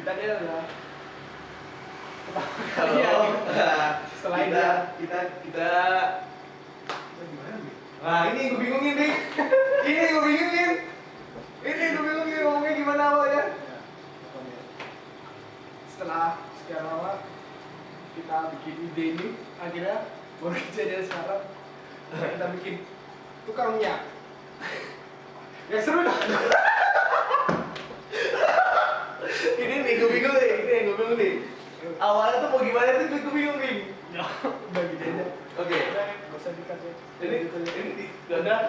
kita dia udah Halo. setelah kita gimana nih? Nah, ini gue bingungin nih. Ini gue bingungin ngomongnya gimana awalnya. Pokoknya setelah sekian lama kita bikin ide ini, akhirnya baru kejadian sekarang kita bikin tukang minyak. Ya seru dah. Ini nih gue bingung nih. Awalnya tuh mau gimana tuh gue bingung nih. Udah gini aja. Oke. Udah, nggak usah dikat ya. Ini udah.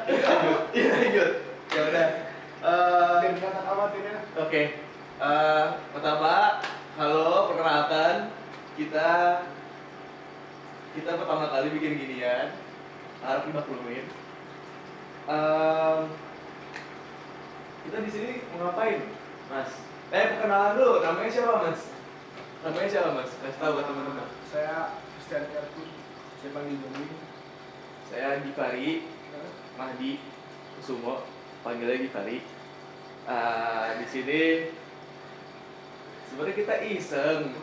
Lanjut. Ya udah. Biar kelihatan amatirnya. Oke. Pertama, halo, perkenalkan kita pertama kali bikin ginian. Harap dimaklumin. Kita di sini mau ngapain, Mas? Perkenalan dulu. Namanya siapa, Mas? Kasih tahu ke teman-teman. Saya Christian Erkun, saya panggil Jomi. Saya Gifari Mahdi Kusumo, panggilnya Gifari. Di sini sebenarnya kita iseng,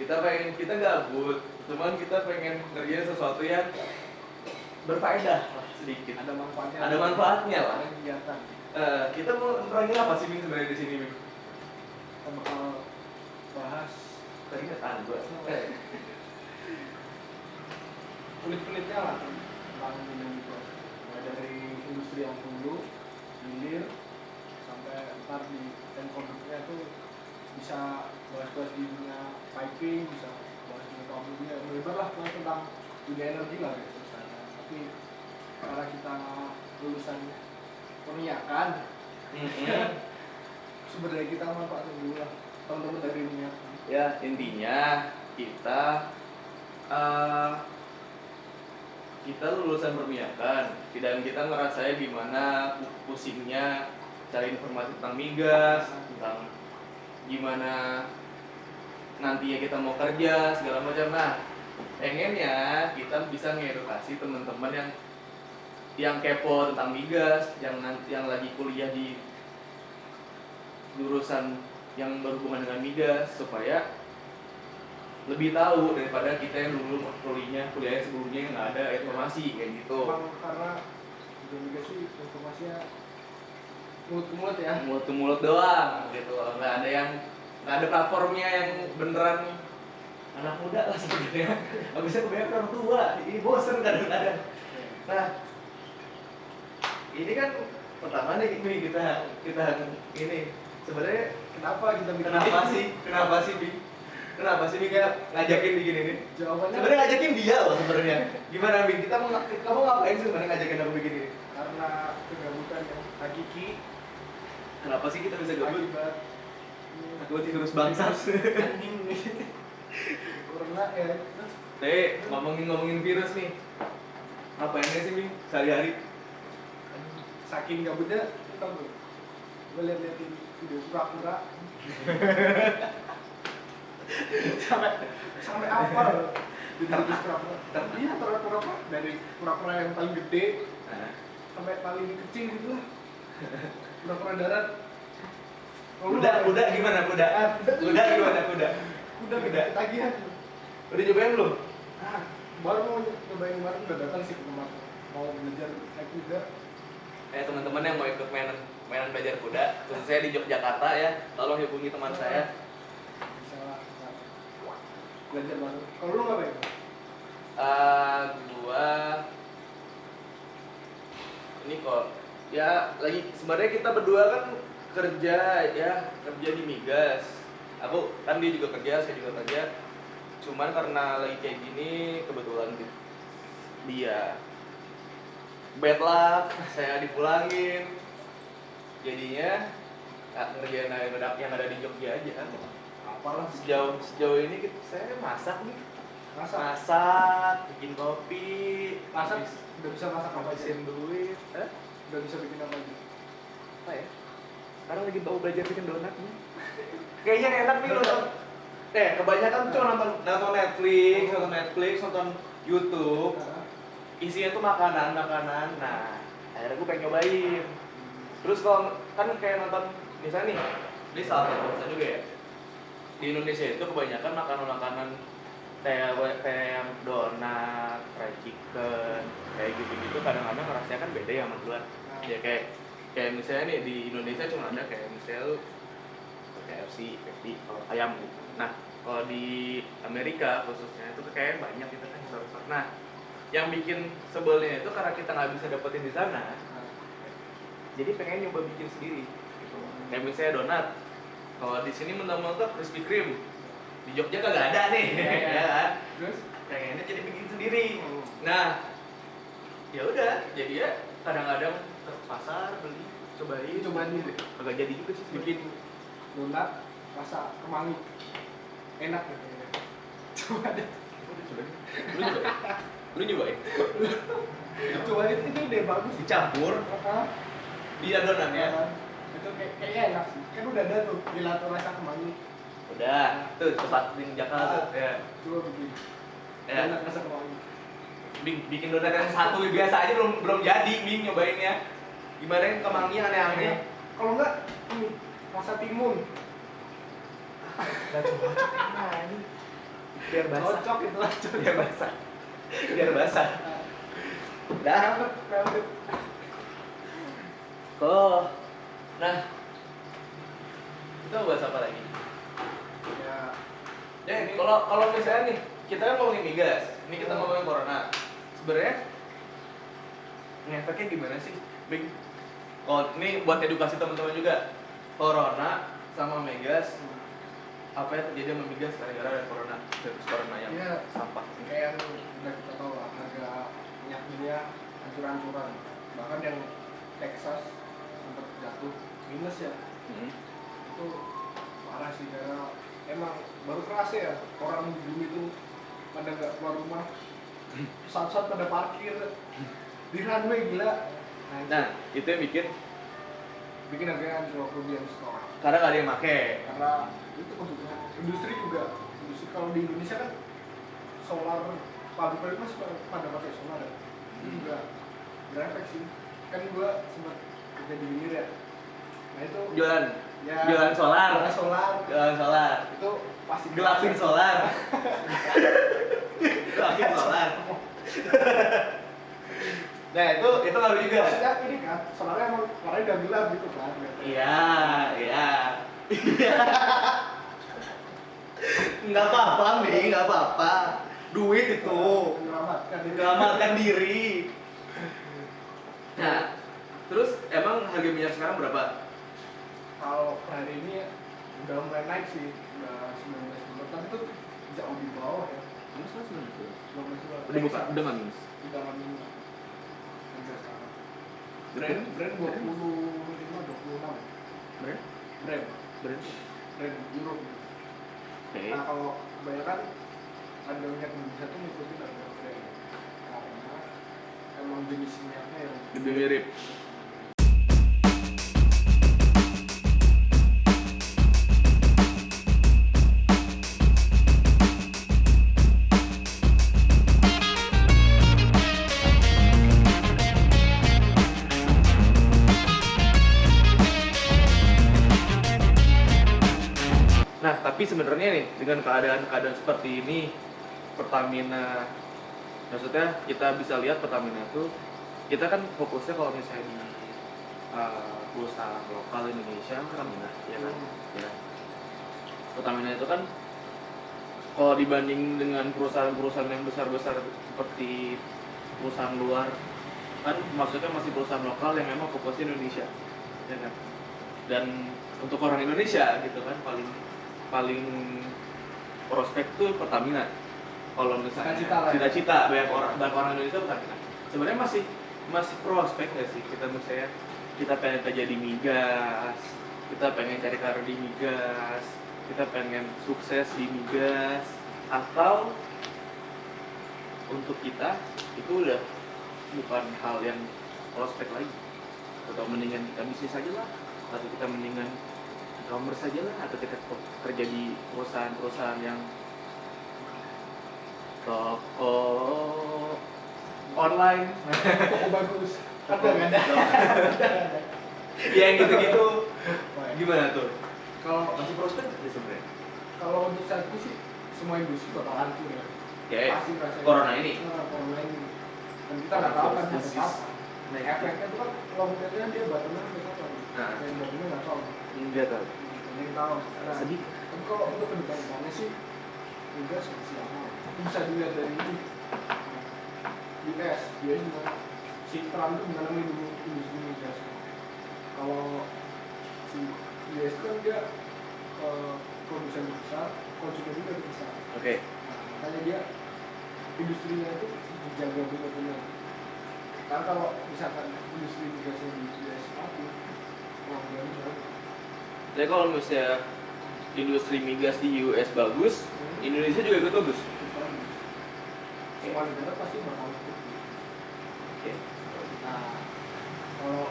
kita gabut, cuman kita pengen ngerjain sesuatu yang berfaedah lah sedikit. Ada manfaatnya. Ada manfaatnya lah. Ada kegiatan. Kita mau nerangin apa sih Ming sebenarnya di sini, Ming? Kita bakal bahas Keringetan gua. kulit-kulitnya lah tentang minum itu. Mulai dari industri yang dulu, hilir, sampai ntar di end produknya tuh bisa bahas-bahas di dunia piping, bisa bahas dunia dunia lebar lah, pokoknya tentang dunia energi lah ya selesainya. Tapi karena kita lulusan perminyakan, sumber daya kita manfaatin dulu lah teman-teman dari minyak. Ya, intinya kita lulusan perminyakan dan kita ngerasain gimana pusingnya cari informasi tentang migas, tentang gimana nantinya kita mau kerja segala macam. Nah, pengennya kita bisa ngedukasi teman-teman yang kepo tentang migas, yang lagi kuliah di jurusan yang berhubungan dengan migas, supaya lebih tahu daripada kita yang dulu kuliahnya sebelumnya yang nggak ada informasi kayak gitu. Memang karena dunia migas sih informasinya mulut ke mulut ya. Mulut ke mulut doang gitu, nggak ada platformnya yang beneran anak muda lah sebenarnya. Habisnya kebanyakan orang tua, ini bosen kadang-kadang. Nah, ini kan pertama nih kita ini sebenarnya Kenapa kita bikin kenapa sih Bing ngajakin bikin ini? Jawabannya Sebenarnya ngajakin dia loh sebenarnya. Gimana Bing? Kamu ngapain sih sebenarnya ngajakin aku bikin ini? karena kegabutan yang hakiki. Kenapa sih kita bisa gabut? Akibat Aku virus bangsat. anjing nih. Karena ya Ngomongin virus nih. Ngapainnya sih Bing sehari-hari? saking gabutnya kita tuh gue liatin video pura-pura sampai apa loh di video pura-pura. Iya, pura-pura dari pura-pura yang paling gede sampai paling kecil gitu lah. Pura-pura darat. Kuda gimana kuda? Udah ketagihan. Udah cobain belum? Nah, baru mau nyobain kemarin, udah datang sih ke rumah mau belajar naik kuda. Teman-teman yang mau ikut mainan belajar kuda, khususnya di Yogyakarta ya, tolong hubungi teman saya. Bisa lah, belajar baru. Kalau lu ngapain? Gua ini kok ya lagi sebenarnya kita berdua kan kerja di migas. Aku kan dia juga kerja, saya juga kerja. Cuman karena lagi kayak gini kebetulan dia bad luck, saya dipulangin. Jadinya ngerjain yang ada di Jogja aja. Apalah Sejauh ini saya masak nih. masak, Bikin kopi, udah bisa masak apa aja? habisin duit. Udah bisa bikin apa aja? Apa ya? Sekarang lagi mau belajar bikin donat nih. Kayaknya enak nih nonton. Kebanyakan tuh nonton Netflix, nonton YouTube. Isinya tuh makanan. Nah, akhirnya gue pengen nyobain. Terus kalau kan kayak nonton misalnya nih, ini salah satu juga ya. di Indonesia itu kebanyakan makanan-makanan kayak yang donat, fried chicken, kayak gitu-gitu kadang-kadang rasanya kan beda ya sama luar. Ya kayak misalnya nih di Indonesia cuma ada kayak misalnya lu KFC, kalau ayam gitu. Nah, kalau di Amerika khususnya itu kayak banyak gitu kan besar-besar. Nah, yang bikin sebelnya itu karena kita nggak bisa dapetin di sana. Jadi pengen nyoba bikin sendiri. Gitu. Kayak misalnya donat. Kalau di sini mentok-mentok Krispy Kreme. Di Jogja kagak ada nih, ya kan? Terus Pengennya jadi bikin sendiri. Nah, ya udah, jadi ya kadang-kadang ke pasar beli, cobain dulu. Agak jadi juga sih bikin. Donat rasa kemangi. Enak gitu. Coba deh. Lu nyobain? Coba itu ide bagus sih. Dicampur di adonannya. Itu kayaknya enak sih. Kan udah ada tuh gelato rasa kemangi. Udah, tuh tempat di Jakarta tuh. Ya. Coba bikin. Ya. Donat rasa kemangi. Bikin donat yang satu biasa aja belum jadi, Bing nyobainnya. Gimana yang kemangi aneh-aneh? Kalau enggak ini rasa timun. Gak cocok ini. Biar basah. Cocok itu lah cocok. Biar basah. Biar basah. Dah. Velvet. Oh. Nah. Kita mau bahas apa lagi? Ya Ya, kalau misalnya nih, kita kan ngomongin migas. Ini kita ngomongin corona. Sebenarnya ngefeknya gimana sih, Bing? Oh, ini buat edukasi teman-teman juga. Corona sama migas, apa yang terjadi sama migas gara-gara ada corona, virus corona yang Iya. sampah. kayak yang udah kita tahu lah, harga minyak dunia hancur-hancuran. Bahkan yang Texas sempat jatuh minus ya. Itu parah sih karena emang baru kerasa ya orang di bumi itu pada nggak keluar rumah, saat-saat pada parkir di runway gila. Nah, itu yang bikin harganya anjlok kerugian store. karena nggak ada yang make. Karena itu maksudnya industri juga, industri kalau di Indonesia kan solar, pabrik masih pada pakai solar ya. Itu juga berefek sih. Kan gua sempat kerja di Hilir ya. Nah itu Jualan jualan solar itu pasti gelapin solar. Gelapin solar. Nah, itu ngaruh juga. maksudnya ini kan solarnya emang warnanya udah gelap gitu kan. Iya. Nggak apa-apa, Mi, nggak apa-apa. Duit itu menyelamatkan diri. Nah, terus emang harga minyak sekarang berapa? Kalau per hari ini udah mulai naik sih, udah 19 dolar, tapi itu jauh di bawah ya. Minus kan 19 dolar. udah nggak minus. Udah nggak minus. Harga sekarang. Brand? Brand 25, 26. Brand? Brand euro. Oke. Nah kalau kebanyakan harga minyak Indonesia tuh ngikutin harga brand karena emang jenis minyaknya yang Lebih mirip. Nah, tapi sebenarnya nih dengan keadaan seperti ini, Pertamina, maksudnya kita bisa lihat Pertamina itu, kita kan fokusnya kalau misalnya di perusahaan lokal Indonesia Pertamina, ya kan? Ya. Pertamina itu kan kalau dibanding dengan perusahaan-perusahaan yang besar-besar seperti perusahaan luar, kan maksudnya masih perusahaan lokal yang memang fokusnya Indonesia, ya kan? Dan untuk orang Indonesia gitu kan paling prospek tuh Pertamina. Kalau misalnya cita-cita banyak orang Indonesia Pertamina. Sebenarnya masih prospek nggak sih kita misalnya kita pengen kerja di migas, kita pengen cari karir di migas, kita pengen sukses di migas, atau untuk kita itu udah bukan hal yang prospek lagi, atau mendingan kita bisnis aja lah, atau kita mendingan e-commerce aja lah, atau kita kerja di perusahaan-perusahaan yang toko online. toko bagus. Ada nggak ada? Ya yang gitu-gitu. Gimana tuh? Kalau Masih prospek nggak sih sebenarnya? kalau untuk saat ini sih semua industri bakal hancur ya. Ya, Pasti ngerasain. corona ini. Corona ini. Dan kita nggak tahu kan sampai kapan. Nah, Efeknya itu kan long termnya dia bottomnya sampai kapan. Nah. Yang bottomnya nggak tahu. Enggak tahu. Yang tahu. Nah, Sedih. tapi kalau untuk kedepannya sih juga masih lama. Itu bisa dilihat dari ini. US juga si Trump itu mengalami dulu industri migas. Kalau si US kan dia produsen besar, konsumen juga besar. Oke. Nah, makanya dia industrinya itu dijaga benar-benar. Karena kalau misalkan industri migasnya di US mati, orang juga. Jadi kalau misalnya industri migas di US bagus, Indonesia juga ikut bagus. Semua negara pasti bakal ikut. Oke. Nah, kalau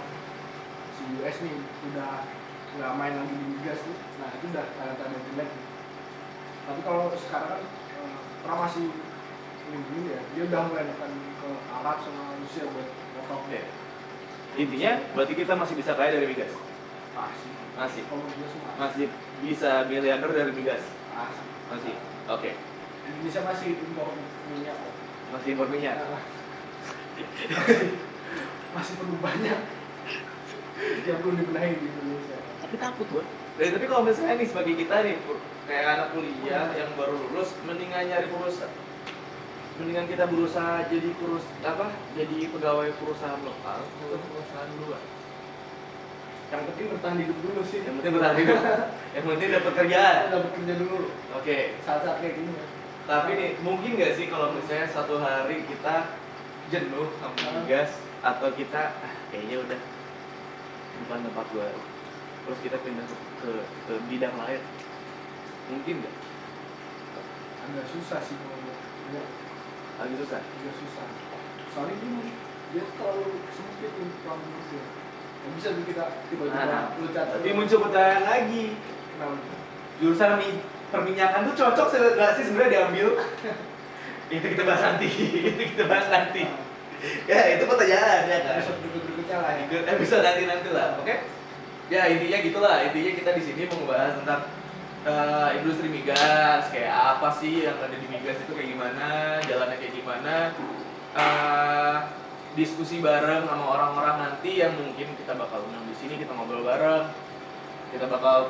si US nih udah nggak main lagi di migas nih, nah itu udah tanda-tanda jelek. Tapi kalau sekarang kan Trump masih ini ya, dia udah mulai akan ke Arab sama Rusia buat potong. Oke. Intinya berarti kita masih bisa kaya dari migas. Pasti. Masih. Kalau migas mah Masih bisa miliarder dari migas. pasti. Masih. Oke. Indonesia masih impor minyak. Masih impor minyak. Nah, masih perlu banyak yang perlu dibenahi di Indonesia. Tapi takut gue. Tapi kalau misalnya nih sebagai kita nih kayak anak kuliah yang baru lulus, mendingan nyari perusahaan. Mendingan kita berusaha jadi jadi pegawai perusahaan lokal atau perusahaan luar. Yang penting bertahan hidup dulu sih. Yang penting bertahan hidup. Yang penting dapat kerjaan. Dapat kerja dulu. Oke. Saat-saat kayak gini ya. Tapi nih mungkin nggak sih kalau misalnya satu hari kita jenuh sama migas atau kita kayaknya udah bukan tempat gua, terus kita pindah ke bidang lain, mungkin nggak? Agak susah sih kalau ya, Agak susah. agak susah. Soalnya gini, dia terlalu sempit untuk kamu dia. Nggak bisa tuh kita tiba-tiba loncat. Tapi muncul pertanyaan lagi, Kenapa? jurusan perminyakan tuh cocok nggak sih sebenarnya diambil? Itu kita bahas nanti. Ya itu pertanyaan ya kan. Episode berikutnya lah ya. Episode nanti lah, oke? Ya intinya gitulah. Intinya kita di sini mau ngebahas tentang industri migas, kayak apa sih yang ada di migas itu kayak gimana, jalannya kayak gimana. Diskusi bareng sama orang-orang nanti yang mungkin kita bakal undang di sini, kita ngobrol bareng. Kita bakal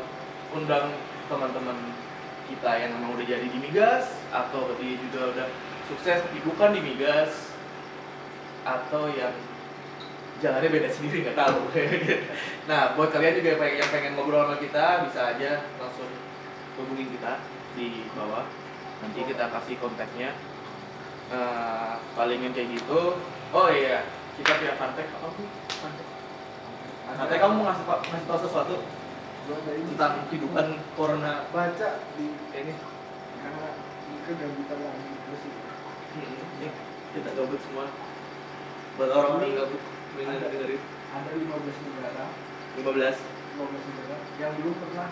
undang teman-teman kita yang memang udah jadi di migas atau dia juga udah sukses tapi bukan di migas, atau yang jalannya beda sendiri nggak tahu. Nah buat kalian juga yang pengen ngobrol sama kita bisa aja langsung hubungin kita di bawah, nanti kita kasih kontaknya. Palingin kayak gitu. Oh iya, kita punya kontak apa sih? Kontak kamu mau ngasih tahu sesuatu tentang kehidupan corona Baca di ini? karena ini kegabutan lagi terus sih. Nih, kita gabut semua. Buat orang yang gabut dengerin. Ada 15 negara 15. negara yang belum pernah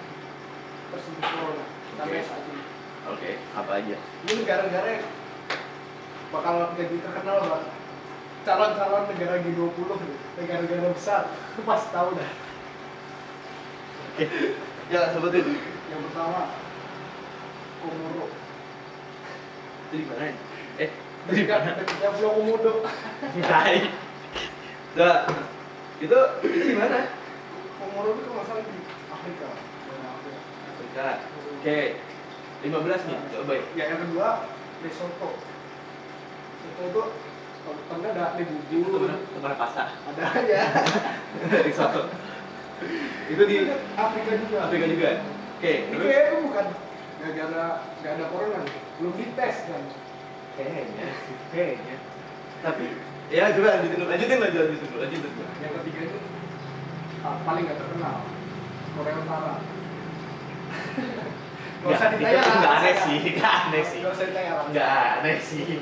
tersentuh corona sampai saat ini. Oke, apa aja? Ini negara-negara yang bakal jadi terkenal banget. Calon-calon negara G20, negara-negara besar, pas tahu dah. Oke. Ya, sebutin. Yang pertama, Komoro. Itu di mana? Dekatnya Pulau Komodo. Hai. Nah, itu di mana? Komoro itu kalau nggak salah di Afrika. Daerah Afrika. Afrika. Oke. 15 nih, coba ya. Ya, yang kedua, Lesotho. Lesotho itu tengah ada Lebubu. Tempat pasta. Ada aja. Risotto. Itu di Afrika juga. Afrika juga. Oke, Ini terus kayaknya bukan nggak ada corona nih. Belum dites kan. kayaknya. Tapi ya coba lanjutin dulu. Yang ketiga itu paling nggak terkenal, Korea Utara. Gak usah ditanya lah. Nggak aneh sih. Gak usah ditanya lah. Nggak aneh sih.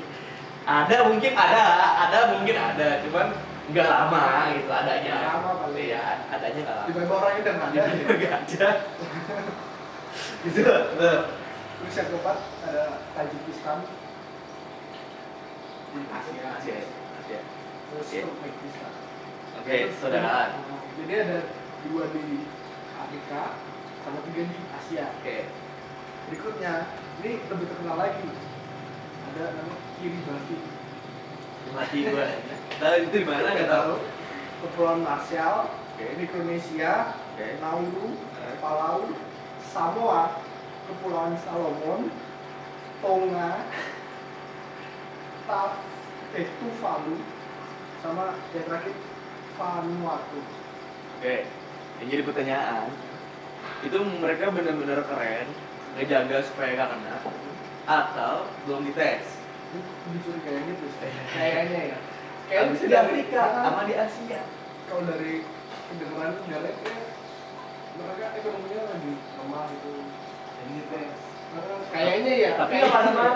Ada mungkin ada, cuman nggak lama gitu adanya. Nggak lama paling. Iya, adanya nggak lama. Tiba-tiba orangnya udah nggak ada. Nggak ada. Gitu. Tuh. Terus yang keempat ada Tajikistan. Di Asia. Asia. Terus Oke. Turkmenistan. Oke, saudara. Jadi ada 2 di Afrika sama 3 di Asia. Oke. Berikutnya, ini lebih terkenal lagi. Ada nama Kiribati. Mati gua. Tahu itu di mana enggak tahu. Kepulauan Marshall, Oke. Micronesia, Oke. Nauru, Palau, Samoa, Kepulauan Salomon, Tonga, Tuvalu, sama yang terakhir Vanuatu. Oke. Yang jadi pertanyaan, itu mereka benar-benar keren ngejaga supaya nggak kena atau belum dites? Dicurigainya gitu sih. Kayaknya ya. Kayak Habis bisa di di Afrika Afrika sama di Asia. Kalau dari kedengeran dialek ya, mereka ekonominya lagi lemah gitu. Ini tes. Kayaknya ya. Tapi kayaknya. nggak pada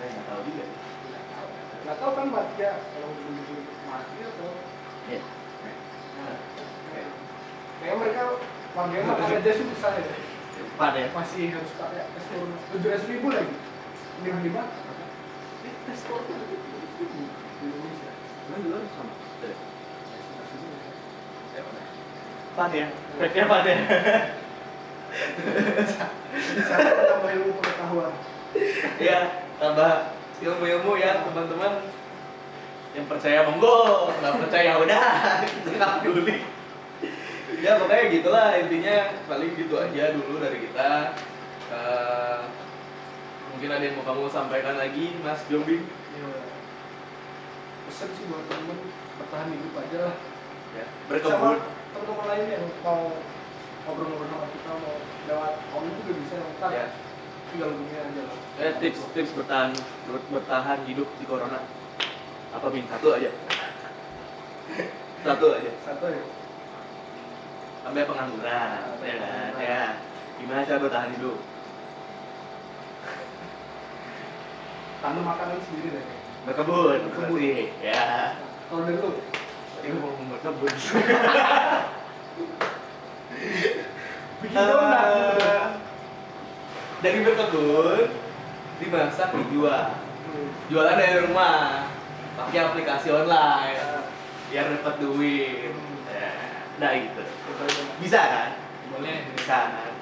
saya nggak tahu juga. Nggak tahu kan mati ya kalau begitu mati atau. Iya. Nah, kayak mereka warganya makan aja susah ya. Pada ya. Masih harus pakai tes corona 700.000 lagi. Ini lima. Tes corona 700.000 di Indonesia. Emang di luar sama? Pan ya? Fake-nya pan ya? Bisa tambah ilmu pengetahuan. Iya, tambah ilmu-ilmu ya teman-teman. Yang percaya monggo, nggak percaya udah, kita nggak peduli. Ya pokoknya gitulah intinya, paling gitu aja dulu dari kita. Mungkin ada yang mau kamu sampaikan lagi, Mas Jombing? Ya, pesan sih buat temen bertahan hidup aja lah. Ya, Sama berkebun. teman-teman lain yang mau ngobrol-ngobrol sama kita mau lewat online juga bisa ntar Ya. tinggal hubungin aja lah. Tips bertahan hidup di corona. Apa Bing? Satu aja. Satu aja. Satu ya. Sampai pengangguran, ya kan? Ya. Gimana cara bertahan hidup? Tanam makanan sendiri deh. Berkebun, Berkebun. berarti. Ya. Kalau dari lu, Tadi gua mau berkebun. bikin donat. Dari berkebun dimasak dijual. Jualan dari rumah. Pakai aplikasi online. Biar dapat duit. Ya. Nah itu. Bisa kan? Boleh. Bisa kan?